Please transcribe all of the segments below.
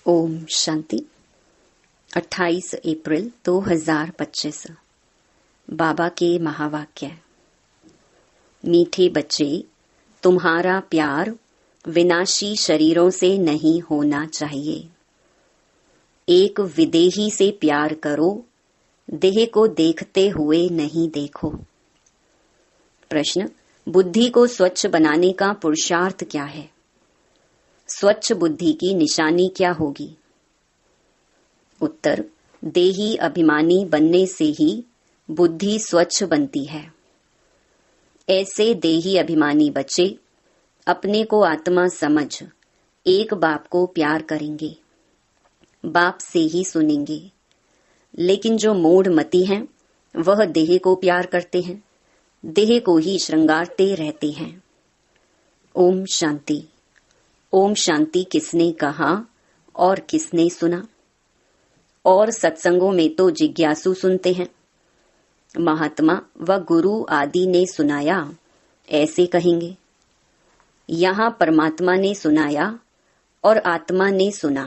ओम शांति। 28 अप्रैल 2025। बाबा के महावाक्य। मीठे बच्चे, तुम्हारा प्यार विनाशी शरीरों से नहीं होना चाहिए। एक विदेही से प्यार करो, देह को देखते हुए नहीं देखो। प्रश्न: बुद्धि को स्वच्छ बनाने का पुरुषार्थ क्या है? स्वच्छ बुद्धि की निशानी क्या होगी? उत्तर: देही अभिमानी बनने से ही बुद्धि स्वच्छ बनती है। ऐसे देही अभिमानी बच्चे अपने को आत्मा समझ एक बाप को प्यार करेंगे, बाप से ही सुनेंगे। लेकिन जो मूढ़ मति हैं, वह देह को प्यार करते हैं, देह को ही श्रृंगारते रहते हैं। ओम शांति। ओम शांति किसने कहा और किसने सुना? और सत्संगों में तो जिज्ञासु सुनते हैं। महात्मा व गुरु आदि ने सुनाया, ऐसे कहेंगे। यहाँ परमात्मा ने सुनाया और आत्मा ने सुना,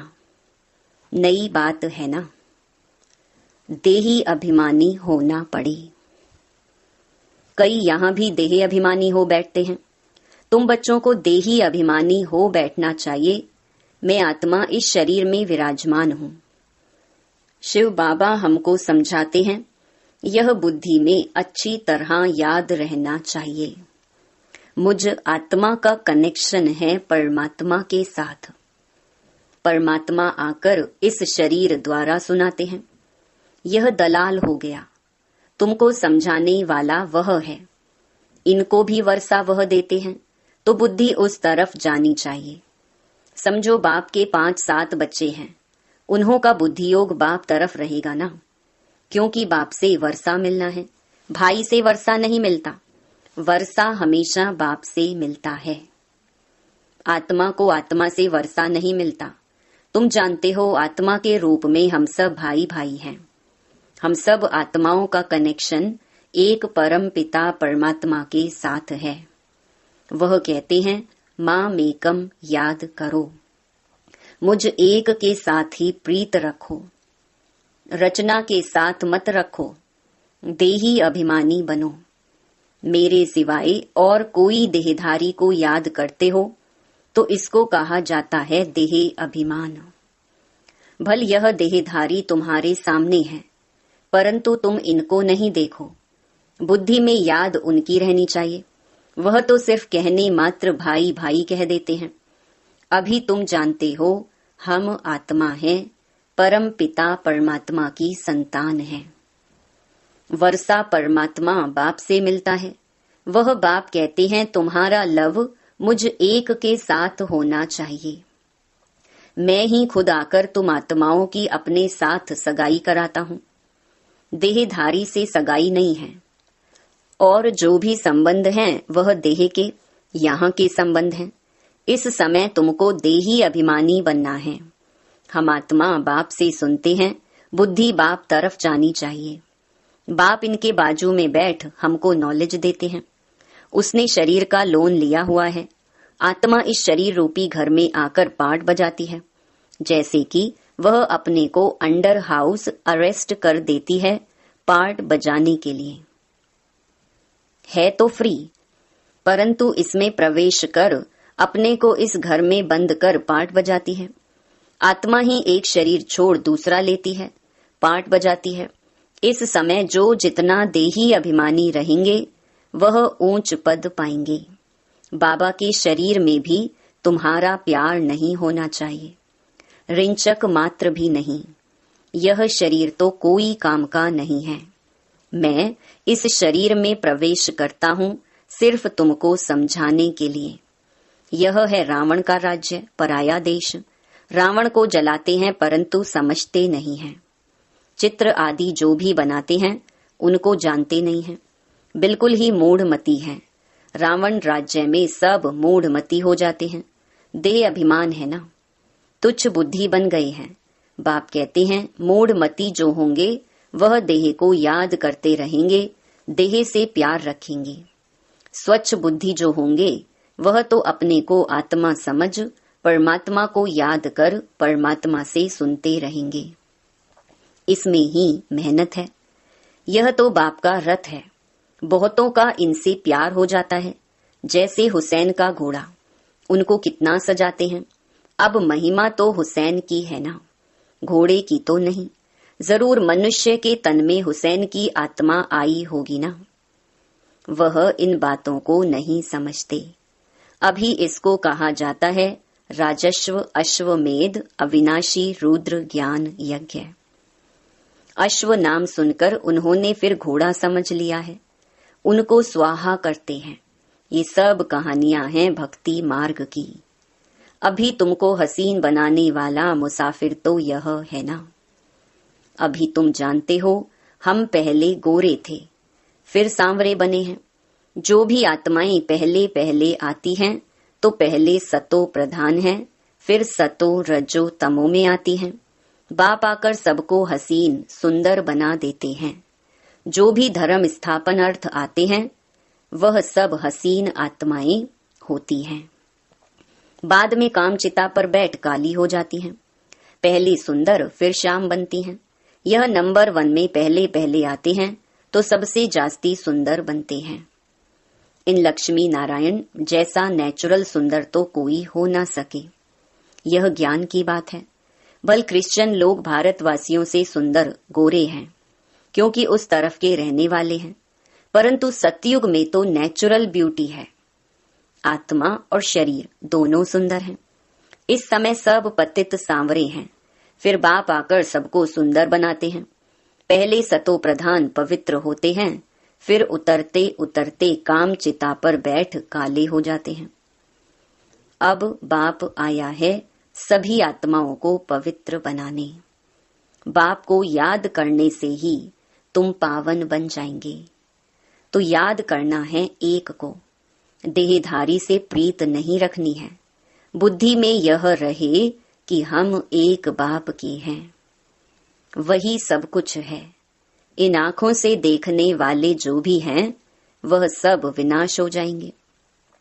नई बात है ना। देही अभिमानी होना पड़े। कई यहाँ भी देही अभिमानी हो बैठते हैं। तुम बच्चों को देही अभिमानी हो बैठना चाहिए। मैं आत्मा इस शरीर में विराजमान हूँ। शिव बाबा हमको समझाते हैं, यह बुद्धि में अच्छी तरह याद रहना चाहिए। मुझ आत्मा का कनेक्शन है परमात्मा के साथ। परमात्मा आकर इस शरीर द्वारा सुनाते हैं। यह दलाल हो गया, तुमको समझाने वाला वह है। इनको भी वर्षा वह देते हैं, तो बुद्धि उस तरफ जानी चाहिए। समझो बाप के 5-7 बच्चे हैं, उन्हों का बुद्धि योग बाप तरफ रहेगा ना, क्योंकि बाप से वर्षा मिलना है, भाई से वर्षा नहीं मिलता। वर्षा हमेशा बाप से मिलता है। आत्मा को आत्मा से वर्षा नहीं मिलता। तुम जानते हो, आत्मा के रूप में हम सब भाई भाई हैं। हम सब आत्माओं का कनेक्शन एक परम पिता परमात्मा के साथ है। वह कहते हैं, मां मेकम याद करो, मुझ एक के साथ ही प्रीत रखो, रचना के साथ मत रखो, देही अभिमानी बनो। मेरे सिवाय और कोई देहधारी को याद करते हो तो इसको कहा जाता है देह अभिमान। भल यह देहधारी तुम्हारे सामने है, परंतु तुम इनको नहीं देखो। बुद्धि में याद उनकी रहनी चाहिए। वह तो सिर्फ कहने मात्र भाई भाई कह देते हैं। अभी तुम जानते हो, हम आत्मा हैं, परम पिता परमात्मा की संतान हैं। वर्षा परमात्मा बाप से मिलता है। वह बाप कहते हैं, तुम्हारा लव मुझ एक के साथ होना चाहिए। मैं ही खुद आकर तुम आत्माओं की अपने साथ सगाई कराता हूँ। देहधारी से सगाई नहीं है। और जो भी संबंध हैं, वह देह के यहाँ के संबंध हैं। इस समय तुमको देही अभिमानी बनना है। हम आत्मा बाप से सुनते हैं, बुद्धि बाप तरफ जानी चाहिए। बाप इनके बाजू में बैठ हमको नॉलेज देते हैं। उसने शरीर का लोन लिया हुआ है। आत्मा इस शरीर रूपी घर में आकर पार्ट बजाती है, जैसे कि वह अपने को अंडर हाउस अरेस्ट कर देती है पार्ट बजाने के लिए। है तो फ्री, परंतु इसमें प्रवेश कर अपने को इस घर में बंद कर पार्ट बजाती है। आत्मा ही एक शरीर छोड़ दूसरा लेती है, पार्ट बजाती है। इस समय जो जितना देही अभिमानी रहेंगे, वह ऊंच पद पाएंगे। बाबा के शरीर में भी तुम्हारा प्यार नहीं होना चाहिए, रिंचक मात्र भी नहीं। यह शरीर तो कोई काम का नहीं है। मैं इस शरीर में प्रवेश करता हूँ सिर्फ तुमको समझाने के लिए। यह है रावण का राज्य, पराया देश। रावण को जलाते हैं परंतु समझते नहीं हैं। चित्र आदि जो भी बनाते हैं, उनको जानते नहीं हैं। बिल्कुल ही मूढ़मती हैं। रावण राज्य में सब मूढ़मती हो जाते हैं। देह अभिमान है ना, तुच्छ बुद्धि बन गए हैं। बाप कहते हैं, मूढ़मती जो होंगे वह देह को याद करते रहेंगे, देह से प्यार रखेंगे। स्वच्छ बुद्धि जो होंगे, वह तो अपने को आत्मा समझ परमात्मा को याद कर परमात्मा से सुनते रहेंगे। इसमें ही मेहनत है। यह तो बाप का रथ है। बहुतों का इनसे प्यार हो जाता है, जैसे हुसैन का घोड़ा। उनको कितना सजाते हैं। अब महिमा तो हुसैन की है ना, घोड़े की तो नहीं। जरूर मनुष्य के तन में हुसैन की आत्मा आई होगी ना। वह इन बातों को नहीं समझते। अभी इसको कहा जाता है राजस्व अश्वमेध अविनाशी रुद्र ज्ञान यज्ञ। अश्व नाम सुनकर उन्होंने फिर घोड़ा समझ लिया है, उनको स्वाहा करते हैं। ये सब कहानियां हैं भक्ति मार्ग की। अभी तुमको हसीन बनाने वाला मुसाफिर तो यह है ना। अभी तुम जानते हो हम पहले गोरे थे, फिर सांवरे बने हैं। जो भी आत्माएं पहले पहले आती हैं तो पहले सतो प्रधान है, फिर सतो रजो तमो में आती हैं। बाप आकर सबको हसीन सुंदर बना देते हैं। जो भी धर्म स्थापन अर्थ आते हैं वह सब हसीन आत्माएं होती हैं। बाद में कामचिता पर बैठ काली हो जाती हैं। पहले सुंदर फिर श्याम बनती हैं। यह नंबर 1 में पहले पहले आते हैं तो सबसे जास्ती सुंदर बनते हैं। इन लक्ष्मी नारायण जैसा नेचुरल सुंदर तो कोई हो ना सके। यह ज्ञान की बात है। बल क्रिश्चियन लोग भारतवासियों से सुंदर गोरे हैं, क्योंकि उस तरफ के रहने वाले हैं। परंतु सतयुग में तो नेचुरल ब्यूटी है। आत्मा और शरीर दोनों सुंदर हैं। इस समय सब पतित सांवरे हैं। फिर बाप आकर सबको सुंदर बनाते हैं। पहले सतो प्रधान पवित्र होते हैं, फिर उतरते उतरते काम चिता पर बैठ काले हो जाते हैं। अब बाप आया है सभी आत्माओं को पवित्र बनाने। बाप को याद करने से ही तुम पावन बन जाएंगे। तो याद करना है एक को। देहधारी से प्रीत नहीं रखनी है। बुद्धि में यह रहे कि हम एक बाप के हैं। वही सब कुछ है। इन आंखों से देखने वाले जो भी हैं वह सब विनाश हो जाएंगे।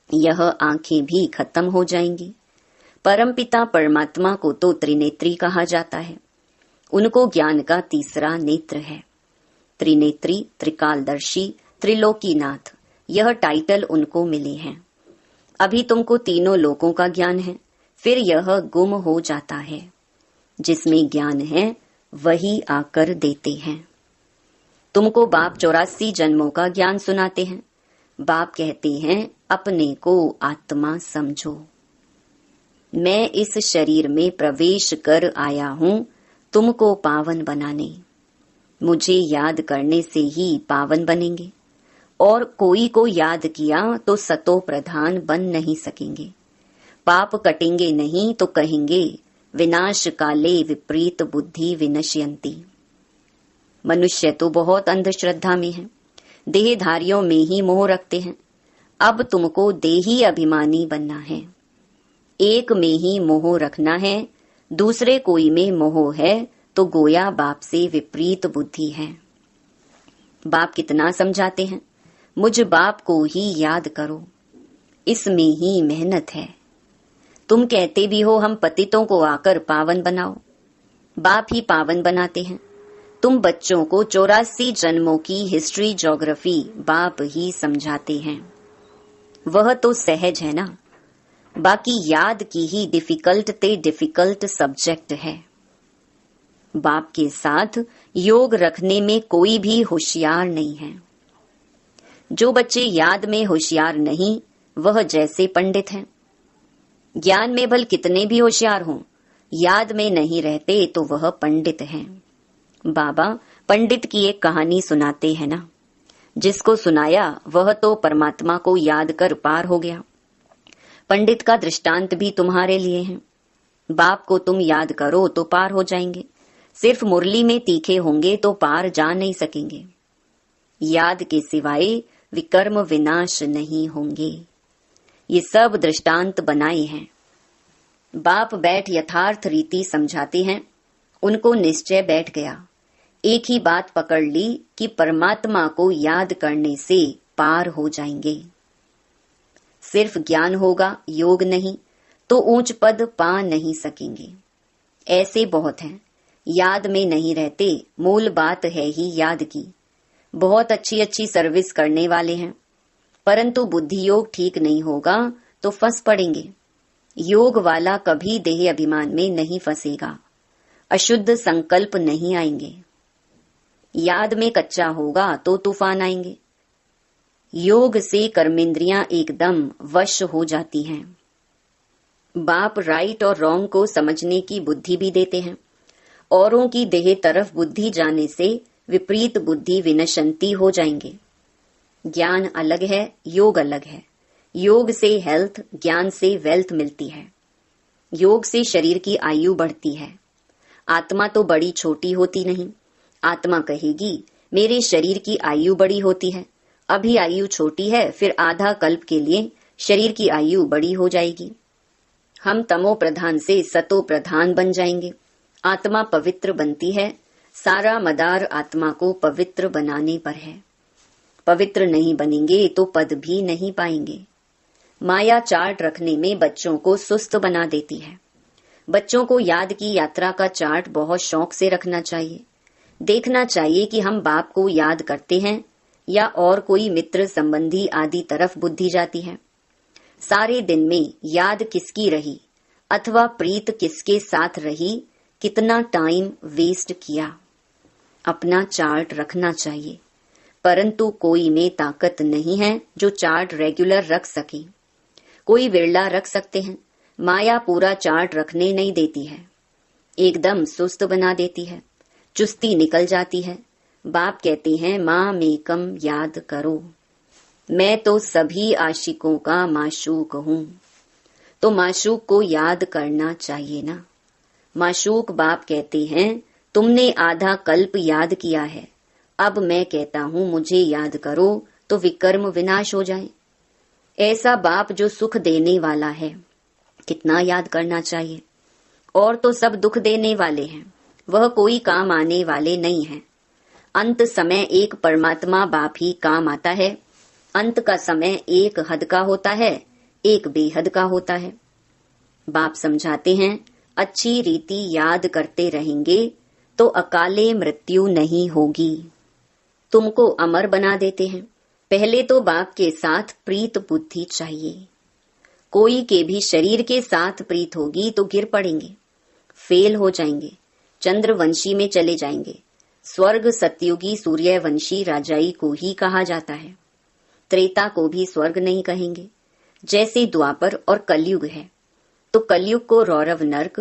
यह आंखें भी खत्म हो जाएंगी। परमपिता परमात्मा को तो त्रिनेत्री कहा जाता है। उनको ज्ञान का तीसरा नेत्र है। त्रिनेत्री, त्रिकालदर्शी, त्रिलोकीनाथ, यह टाइटल उनको मिले हैं। अभी तुमको तीनों लोकों का ज्ञान है, फिर यह गुम हो जाता है। जिसमें ज्ञान है वही आकर देते हैं। तुमको बाप 84 जन्मों का ज्ञान सुनाते हैं। बाप कहते हैं अपने को आत्मा समझो। मैं इस शरीर में प्रवेश कर आया हूँ तुमको पावन बनाने। मुझे याद करने से ही पावन बनेंगे। और कोई को याद किया तो सतो प्रधान बन नहीं सकेंगे। पाप कटेंगे नहीं तो कहेंगे विनाश काले विपरीत बुद्धि विनश्यंती। मनुष्य तो बहुत अंधश्रद्धा में है। देहधारियों में ही मोह रखते हैं। अब तुमको देही अभिमानी बनना है। एक में ही मोह रखना है, दूसरे कोई में मोह है तो गोया बाप से विपरीत बुद्धि है। बाप कितना समझाते हैं, मुझ बाप को ही याद करो। इसमें ही मेहनत है। तुम कहते भी हो हम पतितों को आकर पावन बनाओ। बाप ही पावन बनाते हैं। तुम बच्चों को 84 जन्मों की हिस्ट्री ज्योग्राफी बाप ही समझाते हैं। वह तो सहज है ना। बाकी याद की ही डिफिकल्ट सब्जेक्ट है। बाप के साथ योग रखने में कोई भी होशियार नहीं है। जो बच्चे याद में होशियार नहीं वह जैसे पंडित हैं। ज्ञान में भल कितने भी होशियार हों, याद में नहीं रहते तो वह पंडित हैं। बाबा पंडित की एक कहानी सुनाते हैं ना। जिसको सुनाया वह तो परमात्मा को याद कर पार हो गया। पंडित का दृष्टांत भी तुम्हारे लिए है। बाप को तुम याद करो तो पार हो जाएंगे। सिर्फ मुरली में तीखे होंगे तो पार जा नहीं सकेंगे। याद के सिवाय विकर्म विनाश नहीं होंगे। ये सब दृष्टांत बनाए हैं। बाप बैठ यथार्थ रीति समझाते हैं। उनको निश्चय बैठ गया। एक ही बात पकड़ ली कि परमात्मा को याद करने से पार हो जाएंगे। सिर्फ ज्ञान होगा, योग नहीं, तो ऊंच पद पा नहीं सकेंगे। ऐसे बहुत हैं, याद में नहीं रहते। मूल बात है ही याद की। बहुत अच्छी अच्छी सर्विस करने वाले हैं, परंतु बुद्धि योग ठीक नहीं होगा तो फंस पड़ेंगे। योग वाला कभी देह अभिमान में नहीं फंसेगा, अशुद्ध संकल्प नहीं आएंगे। याद में कच्चा होगा तो तूफान आएंगे। योग से कर्मेंद्रियां एकदम वश हो जाती हैं। बाप राइट और रॉन्ग को समझने की बुद्धि भी देते हैं। औरों की देह तरफ बुद्धि जाने से विपरीत बुद्धि विनशंती हो जाएंगे। ज्ञान अलग है, योग अलग है। योग से हेल्थ, ज्ञान से वेल्थ मिलती है। योग से शरीर की आयु बढ़ती है। आत्मा तो बड़ी छोटी होती नहीं। आत्मा कहेगी मेरे शरीर की आयु बड़ी होती है, अभी आयु छोटी है, फिर आधा कल्प के लिए शरीर की आयु बड़ी हो जाएगी। हम तमो प्रधान से सतो प्रधान बन जाएंगे। आत्मा पवित्र बनती है। सारा मदार आत्मा को पवित्र बनाने पर है। पवित्र नहीं बनेंगे तो पद भी नहीं पाएंगे। माया चार्ट रखने में बच्चों को सुस्त बना देती है। बच्चों को याद की यात्रा का चार्ट बहुत शौक से रखना चाहिए। देखना चाहिए कि हम बाप को याद करते हैं या और कोई मित्र संबंधी आदि तरफ बुद्धि जाती है। सारे दिन में याद किसकी रही अथवा प्रीत किसके साथ रही, कितना टाइम वेस्ट किया, अपना चार्ट रखना चाहिए। परंतु कोई में ताकत नहीं है जो चार्ट रेगुलर रख सके। कोई विरला रख सकते हैं, माया पूरा चार्ट रखने नहीं देती है, एकदम सुस्त बना देती है, चुस्ती निकल जाती है। बाप कहते हैं माँ मेकम याद करो, मैं तो सभी आशिकों का माशूक हूँ। तो माशूक को याद करना चाहिए ना। माशूक बाप कहते हैं तुमने आधा कल्प याद किया है, अब मैं कहता हूँ मुझे याद करो तो विकर्म विनाश हो जाए। ऐसा बाप जो सुख देने वाला है, कितना याद करना चाहिए। और तो सब दुख देने वाले हैं, वह कोई काम आने वाले नहीं हैं। अंत समय एक परमात्मा बाप ही काम आता है। अंत का समय एक हद का होता है, एक बेहद का होता है। बाप समझाते हैं अच्छी रीति याद करते रहेंगे तो अकाले मृत्यु नहीं होगी। तुमको अमर बना देते हैं। पहले तो बाप के साथ प्रीत बुद्धि चाहिए। कोई के भी शरीर के साथ प्रीत होगी तो गिर पड़ेंगे, फेल हो जाएंगे, चंद्रवंशी में चले जाएंगे। स्वर्ग सतयुगी सूर्यवंशी राजाई को ही कहा जाता है। त्रेता को भी स्वर्ग नहीं कहेंगे। जैसे द्वापर और कलयुग है, तो कलयुग को रौरव नर्क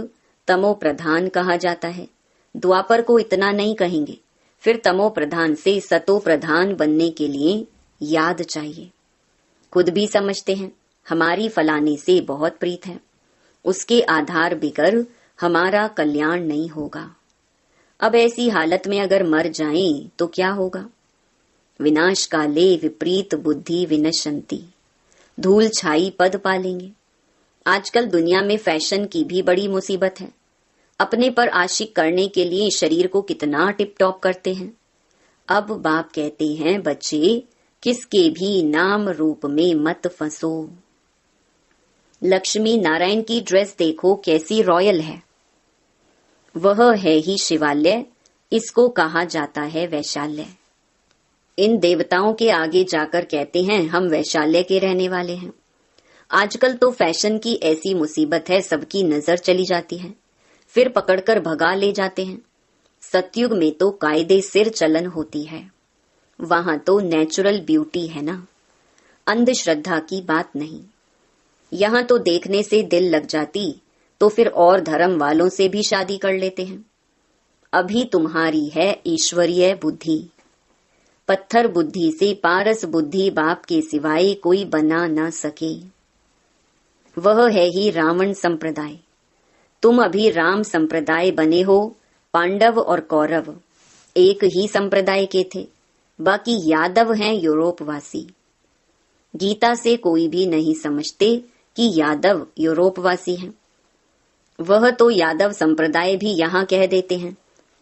तमो प्रधान कहा जाता है। द्वापर को इतना नहीं कहेंगे। फिर तमो प्रधान से सतो प्रधान बनने के लिए याद चाहिए। खुद भी समझते हैं हमारी फलाने से बहुत प्रीत है, उसके आधार बिगर हमारा कल्याण नहीं होगा। अब ऐसी हालत में अगर मर जाएं तो क्या होगा। विनाश काले विपरीत बुद्धि विनशंति, धूल छाई पद पालेंगे। आजकल दुनिया में फैशन की भी बड़ी मुसीबत है। अपने पर आशिक करने के लिए शरीर को कितना टिप टॉप करते हैं। अब बाप कहते हैं बच्चे किसके भी नाम रूप में मत फंसो। लक्ष्मी नारायण की ड्रेस देखो कैसी रॉयल है, वह है ही शिवालय, इसको कहा जाता है वैशाल्य। इन देवताओं के आगे जाकर कहते हैं हम वैशाल्य के रहने वाले हैं। आजकल तो फैशन की ऐसी मुसीबत है, सबकी नजर चली जाती है, फिर पकड़कर भगा ले जाते हैं। सतयुग में तो कायदे सिर चलन होती है, वहां तो नेचुरल ब्यूटी है ना, अंधश्रद्धा की बात नहीं। यहाँ तो देखने से दिल लग जाती तो फिर और धर्म वालों से भी शादी कर लेते हैं। अभी तुम्हारी है ईश्वरीय बुद्धि। पत्थर बुद्धि से पारस बुद्धि बाप के सिवाय कोई बना न सके। वह है ही रावण संप्रदाय। तुम अभी राम संप्रदाय बने हो। पांडव और कौरव एक ही संप्रदाय के थे, बाकी यादव हैं यूरोपवासी। गीता से कोई भी नहीं समझते कि यादव यूरोपवासी हैं। वह तो यादव संप्रदाय भी यहाँ कह देते हैं।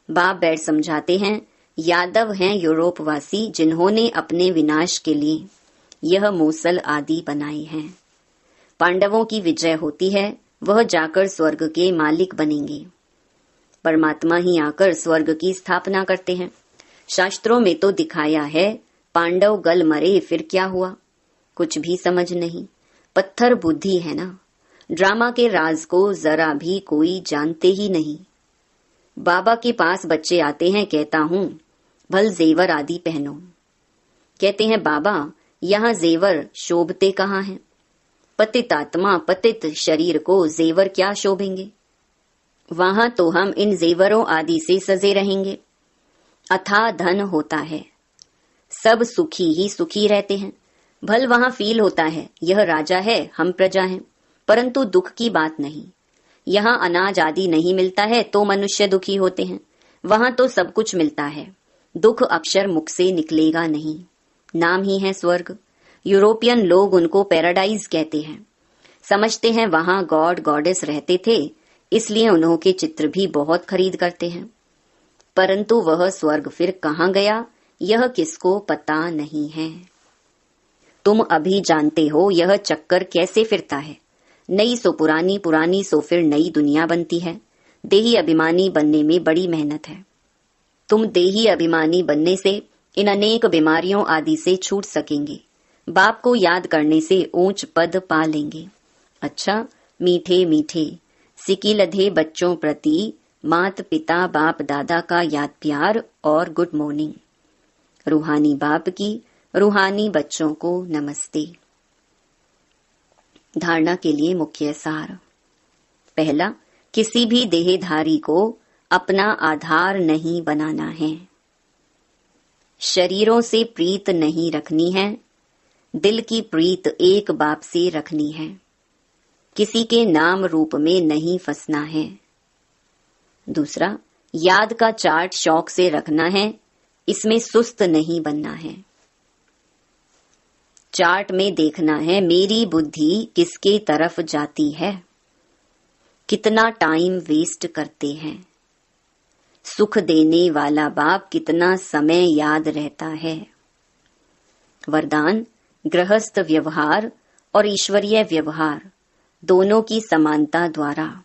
बाप बैठ समझाते हैं यादव हैं यूरोपवासी जिन्होंने अपने विनाश के लिए यह मूसल आदि बनाए हैं। पांडवों की विजय होती है वह जाकर स्वर्ग के मालिक बनेंगे। परमात्मा ही आकर स्वर्ग की स्थापना करते हैं। शास्त्रों में तो दिखाया है, पांडव गल मरे फिर क्या हुआ, कुछ भी समझ नहीं। पत्थर बुद्धि है ना। ड्रामा के राज को जरा भी कोई जानते ही नहीं। बाबा के पास बच्चे आते हैं, कहता हूँ भल जेवर आदि पहनो। कहते हैं बाबा यहाँ जेवर शोभते कहाँ हैं? पतित आत्मा पतित शरीर को जेवर क्या शोभेंगे? वहां तो हम इन जेवरों आदि से सजे रहेंगे। अथाह धन होता है, सब सुखी ही सुखी रहते हैं। भल वहां फील होता है यह राजा है हम प्रजा हैं, परंतु दुख की बात नहीं। यहाँ अनाज आदि नहीं मिलता है तो मनुष्य दुखी होते हैं, वहां तो सब कुछ मिलता है। दुख अक्षर मुख से निकलेगा नहीं, नाम ही है स्वर्ग। यूरोपियन लोग उनको पैराडाइज कहते हैं। समझते हैं वहां गॉड गॉडेस रहते थे, इसलिए उन्हों के चित्र भी बहुत खरीद करते हैं। परंतु वह स्वर्ग फिर कहाँ गया यह किसको पता नहीं है। तुम अभी जानते हो यह चक्कर कैसे फिरता है। नई सो पुरानी, पुरानी सो फिर नई दुनिया बनती है। देही अभिमानी बनने में बड़ी मेहनत है। तुम देही अभिमानी बनने से इन अनेक बीमारियों आदि से छूट सकेंगे। बाप को याद करने से ऊंच पद पा लेंगे। अच्छा, मीठे मीठे सिकी लधे बच्चों प्रति मात पिता बाप दादा का याद प्यार और गुड मॉर्निंग। रूहानी बाप की रूहानी बच्चों को नमस्ते। धारणा के लिए मुख्य सार। पहला, किसी भी देहधारी को अपना आधार नहीं बनाना है। शरीरों से प्रीत नहीं रखनी है, दिल की प्रीत एक बाप से रखनी है। किसी के नाम रूप में नहीं फंसना है। दूसरा, याद का चार्ट शौक से रखना है, इसमें सुस्त नहीं बनना है। चार्ट में देखना है मेरी बुद्धि किसके तरफ जाती है, कितना टाइम वेस्ट करते हैं। सुख देने वाला बाप कितना समय याद रहता है। वरदान, गृहस्थ व्यवहार और ईश्वरीय व्यवहार दोनों की समानता द्वारा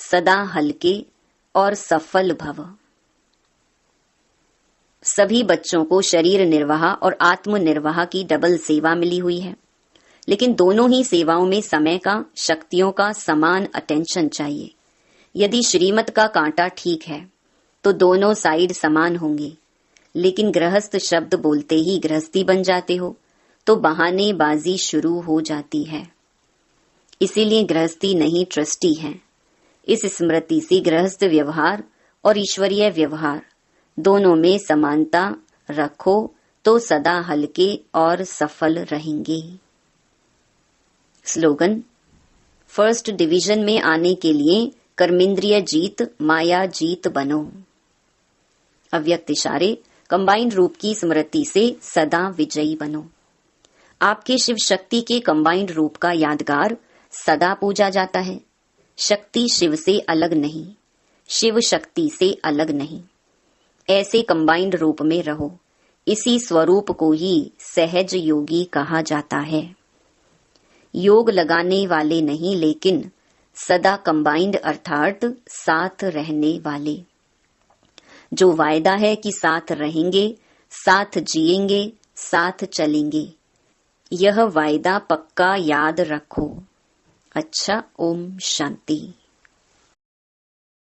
सदा हल्के और सफल भव। सभी बच्चों को शरीर निर्वाह और आत्म निर्वाह की डबल सेवा मिली हुई है, लेकिन दोनों ही सेवाओं में समय का, शक्तियों का समान अटेंशन चाहिए। यदि श्रीमत का कांटा ठीक है तो दोनों साइड समान होंगे, लेकिन गृहस्थ शब्द बोलते ही गृहस्थी बन जाते हो तो बहानेबाजी शुरू हो जाती है। इसीलिए गृहस्थी नहीं ट्रस्टी है। इस स्मृति से गृहस्थ व्यवहार और ईश्वरीय व्यवहार दोनों में समानता रखो तो सदा हल्के और सफल रहेंगे। स्लोगन, फर्स्ट डिवीजन में आने के लिए कर्मेंद्रिय जीत, माया जीत बनो। अव्यक्त इशारे, कंबाइंड रूप की स्मृति से सदा विजयी बनो। आपके शिव शक्ति के कंबाइंड रूप का यादगार सदा पूजा जाता है। शक्ति शिव से अलग नहीं, शिव शक्ति से अलग नहीं। ऐसे कंबाइंड रूप में रहो। इसी स्वरूप को ही सहज योगी कहा जाता है। योग लगाने वाले नहीं, लेकिन सदा कंबाइंड अर्थात साथ रहने वाले। जो वायदा है कि साथ रहेंगे, साथ जिएंगे, साथ चलेंगे, यह वायदा पक्का याद रखो। अच्छा, ओम शांति।